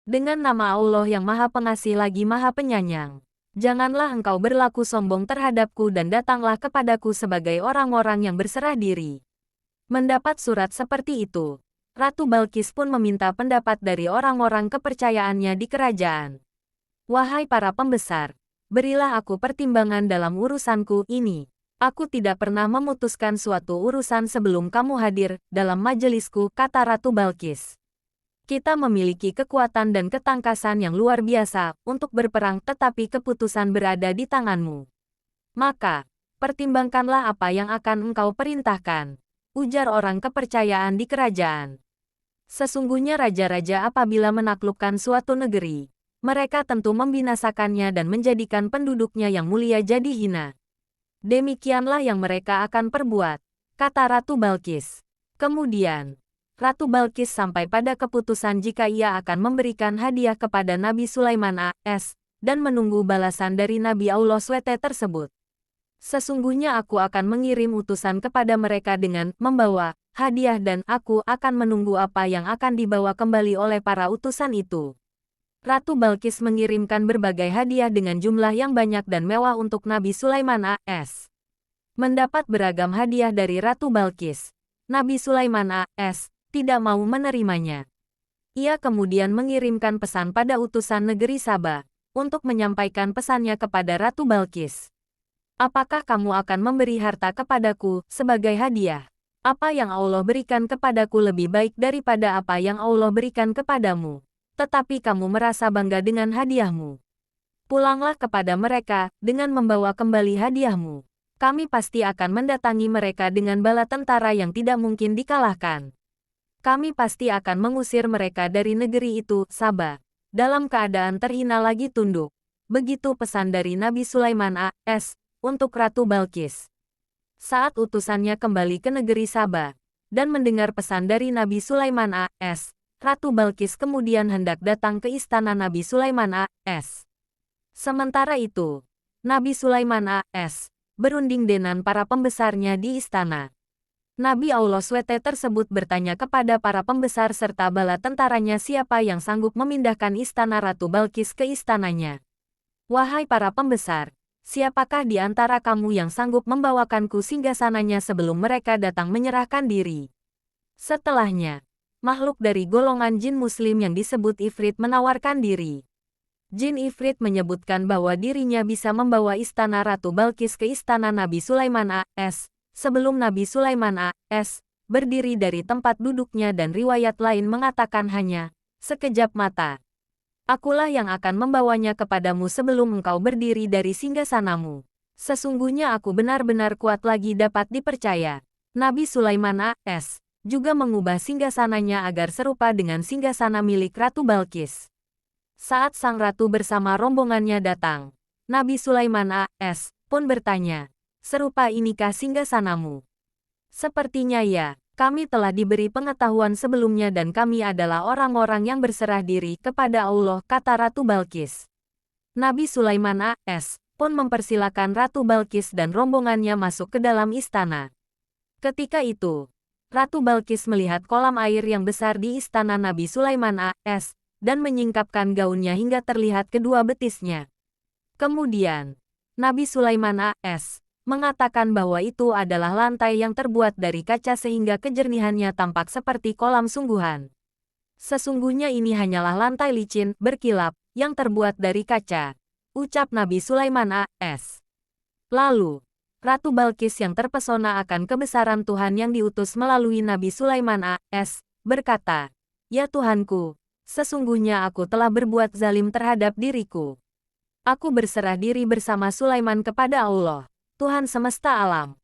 Dengan nama Allah yang Maha Pengasih lagi Maha Penyayang. Janganlah engkau berlaku sombong terhadapku dan datanglah kepadaku sebagai orang-orang yang berserah diri. Mendapat surat seperti itu, Ratu Balkis pun meminta pendapat dari orang-orang kepercayaannya di kerajaan. Wahai para pembesar, berilah aku pertimbangan dalam urusanku ini. Aku tidak pernah memutuskan suatu urusan sebelum kamu hadir dalam majelisku, kata Ratu Balkis. Kita memiliki kekuatan dan ketangkasan yang luar biasa untuk berperang, tetapi keputusan berada di tanganmu. Maka, pertimbangkanlah apa yang akan engkau perintahkan, ujar orang kepercayaan di kerajaan. Sesungguhnya raja-raja apabila menaklukkan suatu negeri, mereka tentu membinasakannya dan menjadikan penduduknya yang mulia jadi hina. Demikianlah yang mereka akan perbuat, kata Ratu Balkis. Kemudian, Ratu Balkis sampai pada keputusan jika ia akan memberikan hadiah kepada Nabi Sulaiman AS, dan menunggu balasan dari Nabi Allah SWT tersebut. Sesungguhnya aku akan mengirim utusan kepada mereka dengan membawa hadiah dan aku akan menunggu apa yang akan dibawa kembali oleh para utusan itu. Ratu Balkis mengirimkan berbagai hadiah dengan jumlah yang banyak dan mewah untuk Nabi Sulaiman AS. Mendapat beragam hadiah dari Ratu Balkis, Nabi Sulaiman AS tidak mau menerimanya. Ia kemudian mengirimkan pesan pada utusan negeri Sabah untuk menyampaikan pesannya kepada Ratu Balkis. Apakah kamu akan memberi harta kepadaku sebagai hadiah? Apa yang Allah berikan kepadaku lebih baik daripada apa yang Allah berikan kepadamu. Tetapi kamu merasa bangga dengan hadiahmu. Pulanglah kepada mereka dengan membawa kembali hadiahmu. Kami pasti akan mendatangi mereka dengan bala tentara yang tidak mungkin dikalahkan. Kami pasti akan mengusir mereka dari negeri itu, Sabah, dalam keadaan terhina lagi tunduk. Begitu pesan dari Nabi Sulaiman AS untuk Ratu Balkis. Saat utusannya kembali ke negeri Sabah dan mendengar pesan dari Nabi Sulaiman AS, Ratu Balkis kemudian hendak datang ke istana Nabi Sulaiman AS. Sementara itu, Nabi Sulaiman AS berunding dengan para pembesarnya di istana. Nabi Allah SWT tersebut bertanya kepada para pembesar serta bala tentaranya siapa yang sanggup memindahkan istana Ratu Balkis ke istananya. Wahai para pembesar, siapakah di antara kamu yang sanggup membawakanku singgasananya sebelum mereka datang menyerahkan diri? Setelahnya, makhluk dari golongan jin muslim yang disebut Ifrit menawarkan diri. Jin Ifrit menyebutkan bahwa dirinya bisa membawa istana Ratu Balkis ke istana Nabi Sulaiman AS. Sebelum Nabi Sulaiman AS berdiri dari tempat duduknya dan riwayat lain mengatakan hanya sekejap mata. Akulah yang akan membawanya kepadamu sebelum engkau berdiri dari singgasanamu. Sesungguhnya aku benar-benar kuat lagi dapat dipercaya. Nabi Sulaiman AS juga mengubah singgasananya agar serupa dengan singgasana milik Ratu Balkis. Saat sang ratu bersama rombongannya datang, Nabi Sulaiman AS pun bertanya, serupa inikah singgasanamu? Sepertinya ya, kami telah diberi pengetahuan sebelumnya dan kami adalah orang-orang yang berserah diri kepada Allah, kata Ratu Balkis. Nabi Sulaiman AS pun mempersilakan Ratu Balkis dan rombongannya masuk ke dalam istana. Ketika itu, Ratu Balkis melihat kolam air yang besar di istana Nabi Sulaiman AS dan menyingkapkan gaunnya hingga terlihat kedua betisnya. Kemudian, Nabi Sulaiman AS mengatakan bahwa itu adalah lantai yang terbuat dari kaca sehingga kejernihannya tampak seperti kolam sungguhan. Sesungguhnya ini hanyalah lantai licin, berkilap, yang terbuat dari kaca, ucap Nabi Sulaiman AS. Lalu, Ratu Balkis yang terpesona akan kebesaran Tuhan yang diutus melalui Nabi Sulaiman AS, berkata, "Ya Tuhanku, sesungguhnya aku telah berbuat zalim terhadap diriku. Aku berserah diri bersama Sulaiman kepada Allah, Tuhan semesta alam.